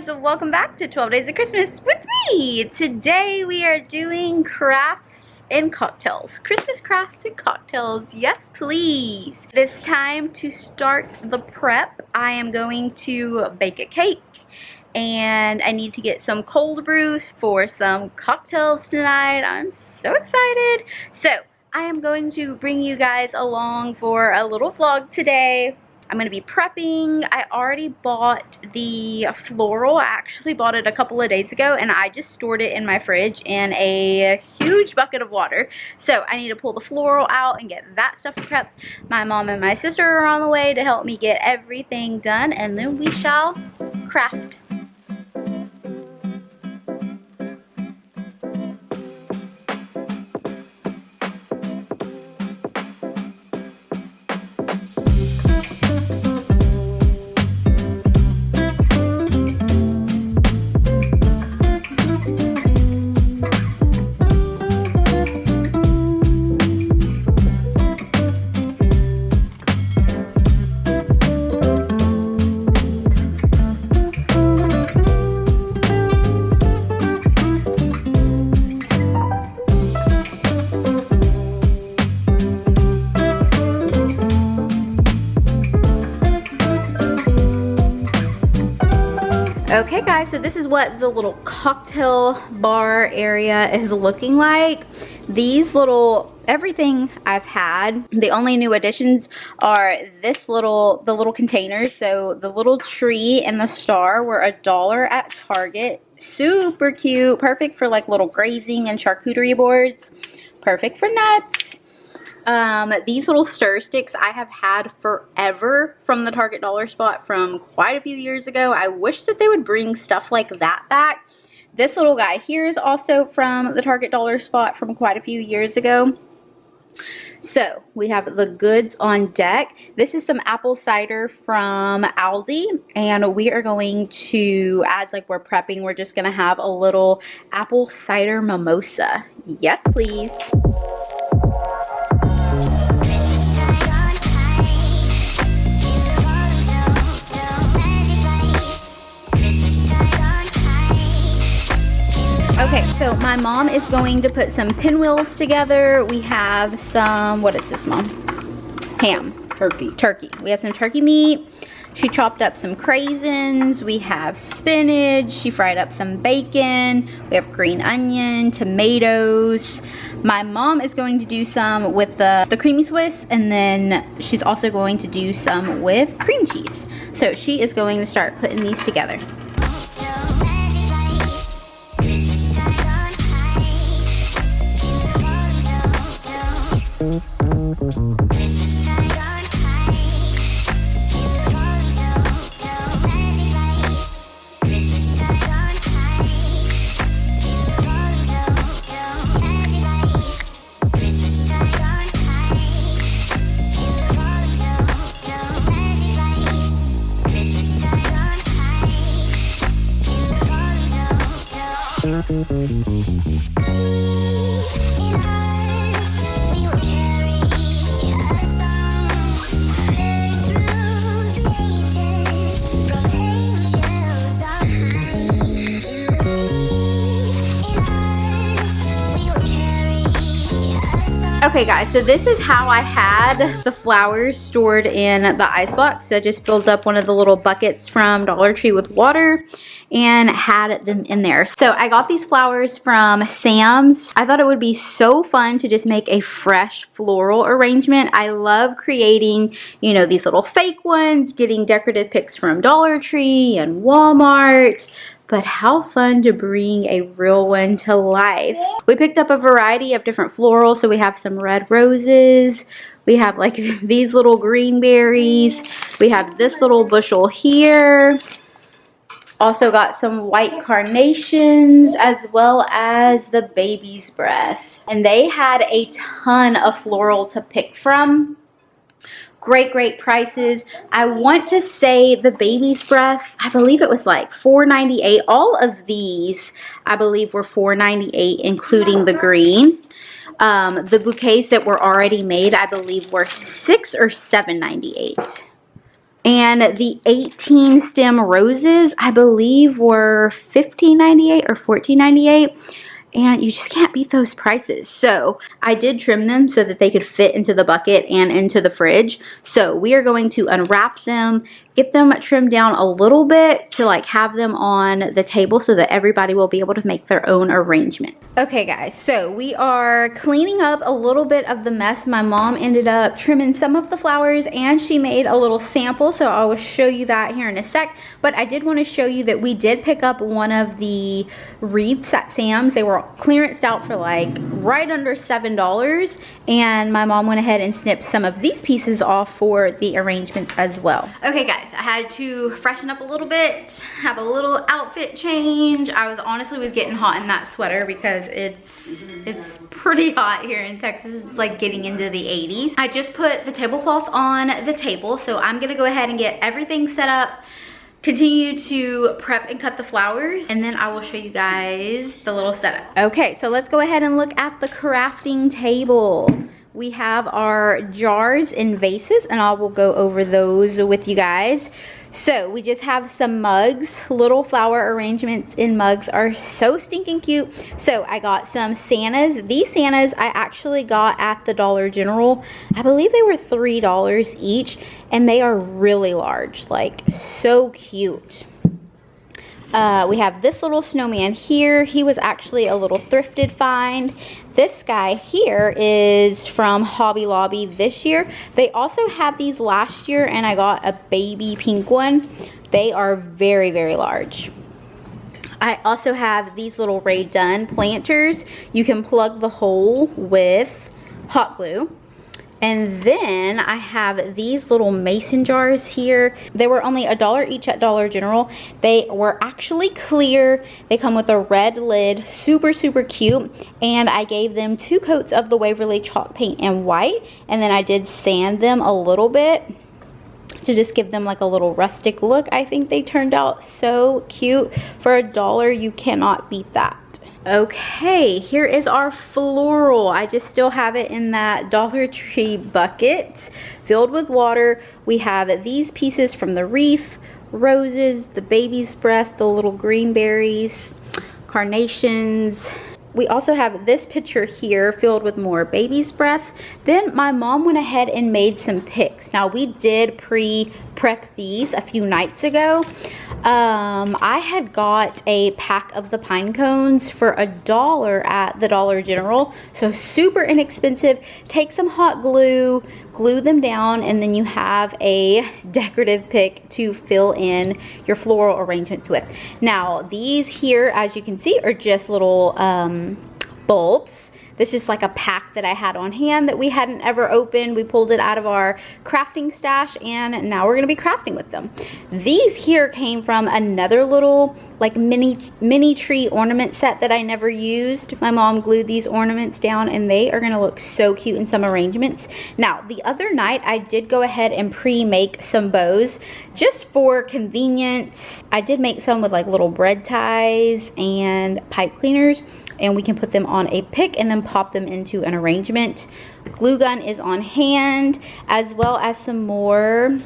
guys, welcome back to 12 Days of Christmas with me. Today we are doing crafts and cocktails. Christmas crafts and cocktails, yes please. It's time to start the prep. I am going to bake a cake and I need to get some cold brews for some cocktails tonight. I'm so excited. So I am going to bring you guys along for a little vlog today. I'm going to be prepping. I already bought the floral. I actually bought it a couple of days ago and I just stored it in my fridge in a huge bucket of water. So I need to pull the floral out and get that stuff prepped. My mom and my sister are on the way to help me get everything done, and then we shall craft. Okay guys, so this is what the little cocktail bar area is looking like. These little, everything I've had, the only new additions are the little containers. So the little tree and the star were $1 at Target. Super cute, perfect for like little grazing and charcuterie boards. Perfect for nuts. These little stir sticks I have had forever from the Target dollar spot from quite a few years ago. I wish that they would bring stuff like that back. This little guy here is also from the Target dollar spot from quite a few years ago. So we have the goods on deck. This is some apple cider from Aldi, and we are going to, as like we're prepping, we're just gonna have a little apple cider mimosa. Yes please. Okay, so my mom is going to put some pinwheels together. We have some, what is this, Mom? Ham. Turkey. We have some turkey meat. She chopped up some craisins. We have spinach. She fried up some bacon. We have green onion, tomatoes. My mom is going to do some with the creamy Swiss, and then she's also going to do some with cream cheese. So she is going to start putting these together. Okay guys, so this is how I had the flowers stored in the ice box. I just filled up one of the little buckets from Dollar Tree with water and had them in there. So I got these flowers from Sam's. I thought it would be so fun to just make a fresh floral arrangement. I love creating, you know, these little fake ones, getting decorative picks from Dollar Tree and Walmart. But how fun to bring a real one to life. We picked up a variety of different florals. So we have some red roses. We have like these little green berries. We have this little bushel here. Also got some white carnations as well as the baby's breath. And they had a ton of floral to pick from. Great prices. I want to say the baby's breath, I believe it was like $4.98. All of these I believe were $4.98, including the green. The bouquets that were already made I believe were $6 or $7.98. And the 18 stem roses, I believe, were $15.98 or $14.98. And you just can't beat those prices. So I did trim them so that they could fit into the bucket and into the fridge. So we are going to unwrap them, get them trimmed down a little bit to like have them on the table so that everybody will be able to make their own arrangement. Okay guys, so we are cleaning up a little bit of the mess. My mom ended up trimming some of the flowers and she made a little sample, so I will show you that here in a sec. But I did want to show you that we did pick up one of the wreaths at Sam's. They were clearanced out for like right under $7, and my mom went ahead and snipped some of these pieces off for the arrangements as well. Okay guys, I had to freshen up a little bit, have a little outfit change. I was honestly getting hot in that sweater because it's pretty hot here in Texas. It's like getting into the 80s. I just put the tablecloth on the table, so I'm gonna go ahead and get everything set up, continue to prep and cut the flowers, and then I will show you guys the little setup. Okay, so let's go ahead and look at the crafting table. We have our jars and vases, and I will go over those with you guys. So we just have some mugs. Little flower arrangements in mugs are so stinking cute. So I got some Santas. These Santas I actually got at the Dollar General. I believe they were $3 each, and they are really large, like so cute. We have this little snowman here. He was actually a little thrifted find. This guy here is from Hobby Lobby this year. They also had these last year, and I got a baby pink one. They are very, very large. I also have these little Ray Dunn planters. You can plug the hole with hot glue. And then I have these little mason jars here. They were only $1 each at Dollar General. They were actually clear. They come with a red lid, super, super cute. And I gave them 2 coats of the Waverly chalk paint and white. And then I did sand them a little bit to just give them like a little rustic look. I think they turned out so cute. For $1, you cannot beat that. Okay, here is our floral. I just still have it in that Dollar Tree bucket filled with water. We have these pieces from the wreath, roses, the baby's breath, the little green berries, carnations. We also have this picture here filled with more baby's breath. Then my mom went ahead and made some picks. Now we did pre-prep these a few nights ago. I had got a pack of the pine cones for $1 at the Dollar General. So super inexpensive. Take some hot glue, glue them down, and then you have a decorative pick to fill in your floral arrangements with. Now these here, as you can see, are just little bulbs. This is like a pack that I had on hand that we hadn't ever opened. We pulled it out of our crafting stash, and now we're gonna be crafting with them. These here came from another little like mini tree ornament set that I never used. My mom glued these ornaments down, and they are gonna look so cute in some arrangements. Now the other night I did go ahead and pre-make some bows just for convenience. I did make some with like little bread ties and pipe cleaners, and we can put them on a pick and then pop them into an arrangement. Glue gun is on hand, as well as some more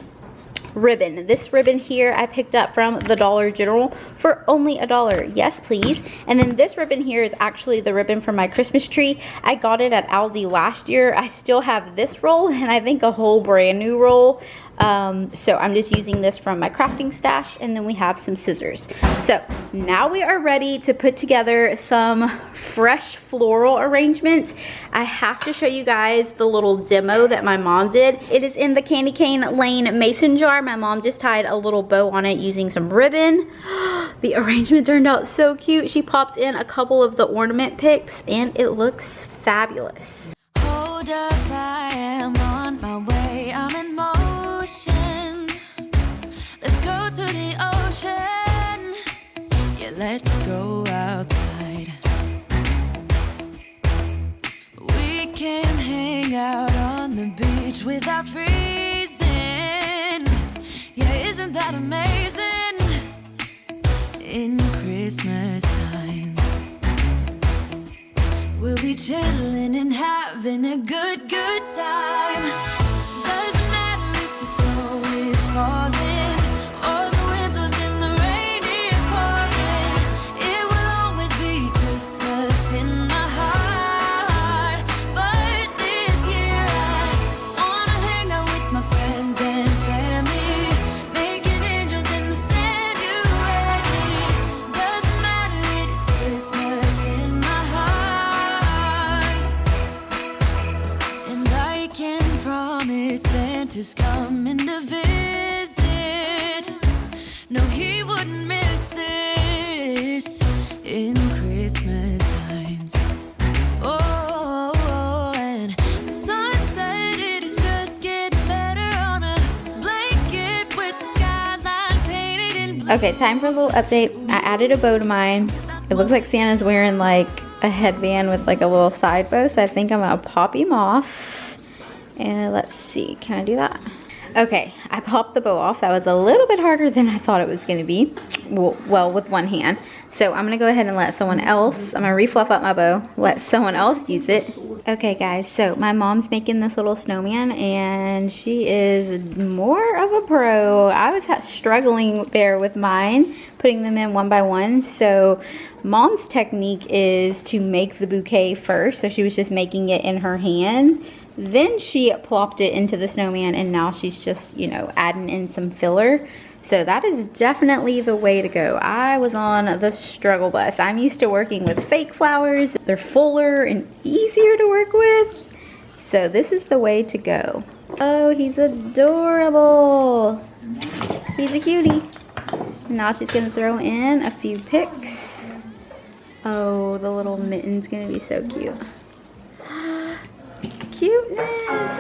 ribbon. This ribbon here I picked up from the Dollar General for only $1. Yes, please. And then this ribbon here is actually the ribbon from my Christmas tree. I got it at Aldi last year. I still have this roll, and I think a whole brand new roll. So I'm just using this from my crafting stash, and then we have some scissors. So now we are ready to put together some fresh floral arrangements. I have to show you guys the little demo that my mom did. It is in the Candy Cane Lane mason jar. My mom just tied a little bow on it using some ribbon. The arrangement turned out so cute. She popped in a couple of the ornament picks, and it looks fabulous. Hold up, I am on my way. I'm in motion. Let's go to the ocean. Yeah, let's go outside. We can hang out on the beach without freezing. Yeah, isn't that amazing? In Christmas times, we'll be chilling and having a good time. Doesn't matter if the snow is falling. falling, or the wind blows and the rain is pouring, it will always be Christmas in my heart. But this year I wanna hang out with my friends and family, making angels in the sand. You ready? Doesn't matter, it is Christmas in my heart. And I can promise Santa's coming to visit. No, he wouldn't miss this in Christmas times. Oh, and the sunset, it is just getting better on a blanket with the skyline painted in blue. Okay, time for a little update. I added a bow to mine. It looks like Santa's wearing like a headband with like a little side bow, so I think I'm gonna pop him off. And let's see, can I do that? Okay, I popped the bow off. That was a little bit harder than I thought it was gonna be. Well, with one hand. So I'm gonna go ahead and let someone else, I'm gonna refluff up my bow, let someone else use it. Okay guys, so my mom's making this little snowman and she is more of a pro. I was struggling there with mine, putting them in one by one. So mom's technique is to make the bouquet first. So she was just making it in her hand. Then she plopped it into the snowman and now she's just, you know, adding in some filler. So that is definitely the way to go. I was on the struggle bus. I'm used to working with fake flowers. They're fuller and easier to work with. So this is the way to go. Oh, he's adorable. He's a cutie. Now she's gonna throw in a few picks. Oh, the little mitten's gonna be so cute. Cuteness.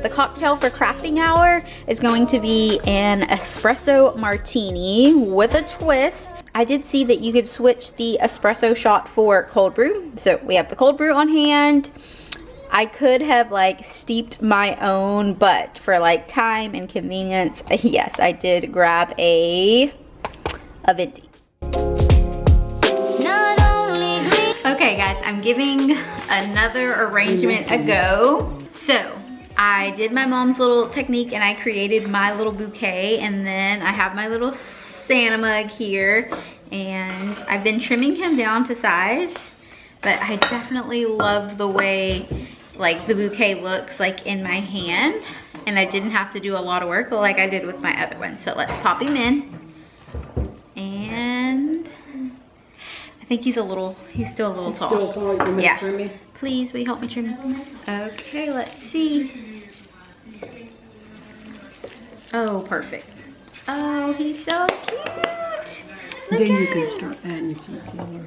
The cocktail for crafting hour is going to be an espresso martini with a twist. I did see that you could switch the espresso shot for cold brew. So we have the cold brew on hand. I could have like steeped my own, but for like time and convenience, yes, I did grab a venti. Okay guys, I'm giving another arrangement a go. So I did my mom's little technique and I created my little bouquet, and then I have my little Santa mug here, and I've been trimming him down to size, but I definitely love the way like the bouquet looks like in my hand, and I didn't have to do a lot of work like I did with my other one. So let's pop him in, and I think he's still a little tall. Still tall. Yeah. Trim me? Please, will you help me trim him? Okay, let's see. Oh, perfect. Oh, he's so cute. Look Then you at can him. start adding some filler.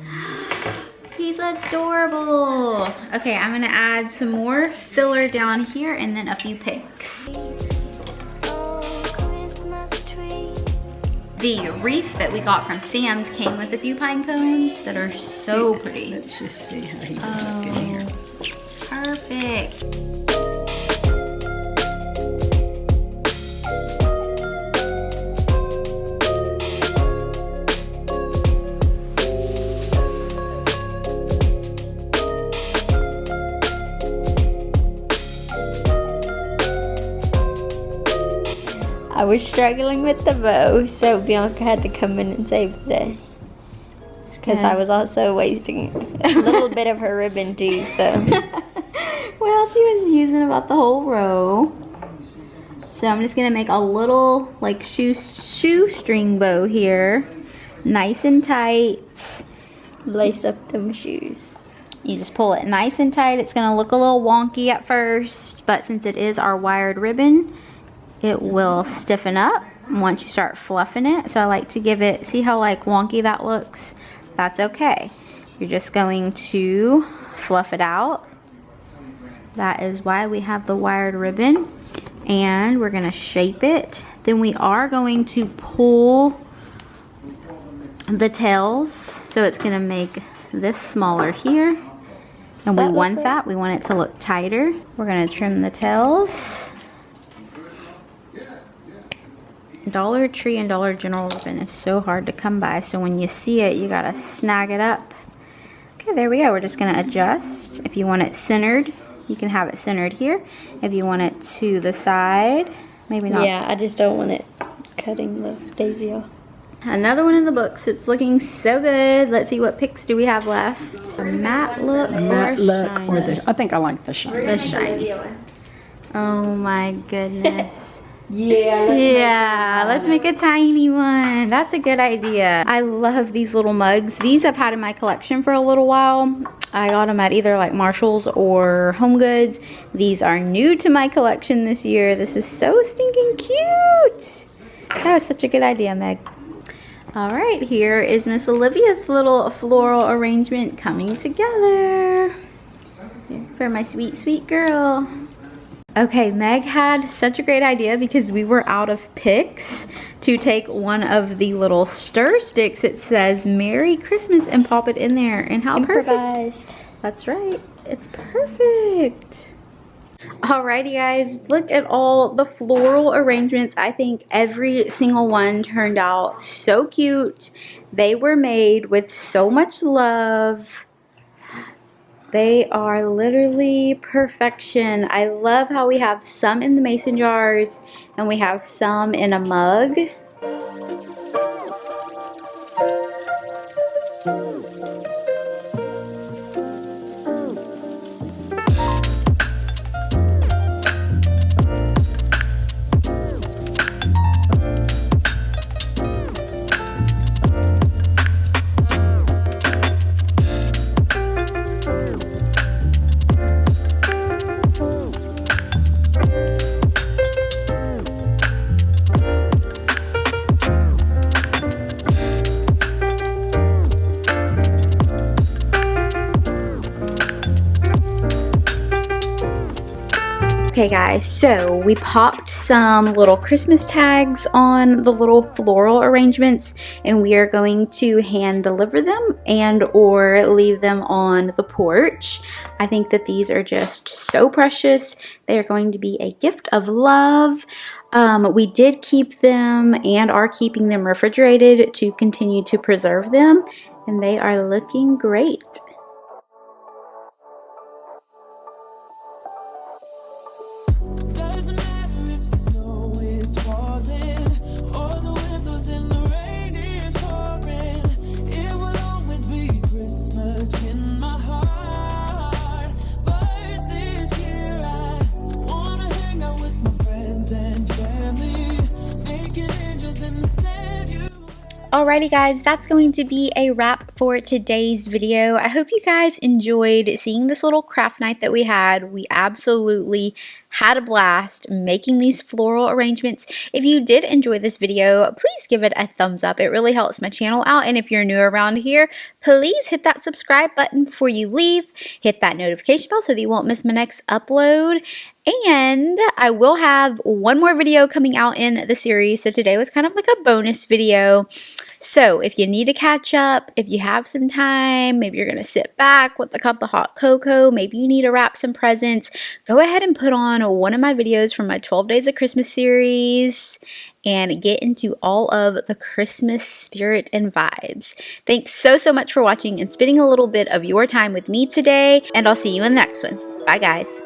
He's adorable. Okay, I'm gonna add some more filler down here and then a few picks. The wreath that we got from Sam's came with a few pine cones that are so pretty. Let's just see how you look in here. Perfect. I was struggling with the bow, so Bianca had to come in and save the day. Because I was also wasting a little bit of her ribbon too, so. Well, she was using about the whole row. So I'm just gonna make a little like shoestring bow here. Nice and tight. Lace up them shoes. You just pull it nice and tight. It's gonna look a little wonky at first, but since it is our wired ribbon, it will stiffen up once you start fluffing it. So I like to give it, see how like wonky that looks? That's okay. You're just going to fluff it out. That is why we have the wired ribbon. And we're gonna shape it. Then we are going to pull the tails. So it's gonna make this smaller here. And we want that, we want it to look tighter. We're gonna trim the tails. Dollar Tree and Dollar General ribbon is so hard to come by, so when you see it, you gotta snag it up. Okay, there we go. We're just gonna adjust. If you want it centered, you can have it centered here. If you want it to the side, maybe not. Yeah, I just don't want it cutting the daisy off. Another one in the books. It's looking so good. Let's see, what picks do we have left? A matte look Matte or look shiny? or the, I think I like the shiny. The shiny. Oh my goodness. Yeah. Let's make a tiny one. That's a good idea. I love these little mugs. These I've had in my collection for a little while. I got them at either like Marshall's or Home Goods. These are new to my collection this year. This is so stinking cute. That was such a good idea, Meg. All right, here is Miss Olivia's little floral arrangement coming together for my sweet, sweet girl. Okay, Meg had such a great idea because we were out of picks to take one of the little stir sticks. It says Merry Christmas and pop it in there. And how perfect. Improvised. That's right. It's perfect. Alrighty guys, look at all the floral arrangements. I think every single one turned out so cute. They were made with so much love. They are literally perfection. I love how we have some in the mason jars and we have some in a mug. Okay guys, so we popped some little Christmas tags on the little floral arrangements and we are going to hand deliver them and or leave them on the porch. I think that these are just so precious. They are going to be a gift of love. We did keep them and are keeping them refrigerated to continue to preserve them, and they are looking great. Doesn't matter if the snow is falling or the windows in the rain is pouring. It will always be Christmas in my heart. But this year I wanna hang out with my friends and family, making angels in the sand. Alrighty guys, that's going to be a wrap for today's video. I hope you guys enjoyed seeing this little craft night that we had. We absolutely had a blast making these floral arrangements. If you did enjoy this video, please give it a thumbs up. It really helps my channel out. And if you're new around here, please hit that subscribe button before you leave. Hit that notification bell so that you won't miss my next upload. And I will have one more video coming out in the series. So today was kind of like a bonus video. So if you need to catch up, if you have some time, maybe you're going to sit back with a cup of hot cocoa, maybe you need to wrap some presents, go ahead and put on one of my videos from my 12 Days of Christmas series and get into all of the Christmas spirit and vibes. Thanks so much for watching and spending a little bit of your time with me today, and I'll see you in the next one. Bye guys.